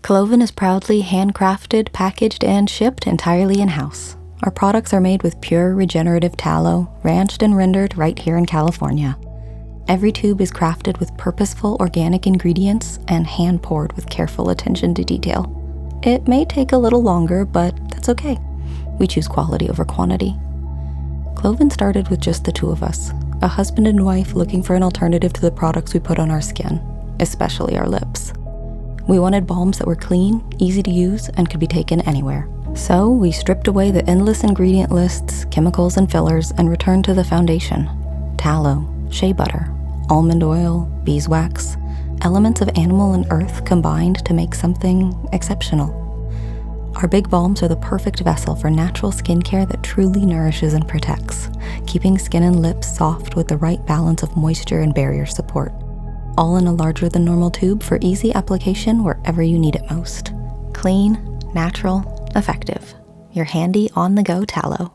Cloven is proudly handcrafted, packaged, and shipped entirely in-house. Our products are made with pure regenerative tallow, ranched and rendered right here in California. Every tube is crafted with purposeful organic ingredients and hand-poured with careful attention to detail. It may take a little longer, but that's okay. We choose quality over quantity. Cloven started with just the two of us, a husband and wife looking for an alternative to the products we put on our skin, especially our lips. We wanted balms that were clean, easy to use, and could be taken anywhere. So we stripped away the endless ingredient lists, chemicals, and fillers and returned to the foundation: tallow, shea butter, almond oil, beeswax, elements of animal and earth combined to make something exceptional. Our big balms are the perfect vessel for natural skincare that truly nourishes and protects, keeping skin and lips soft with the right balance of moisture and barrier support. All in a larger than normal tube for easy application wherever you need it most. Clean, natural, effective. Your handy on-the-go tallow.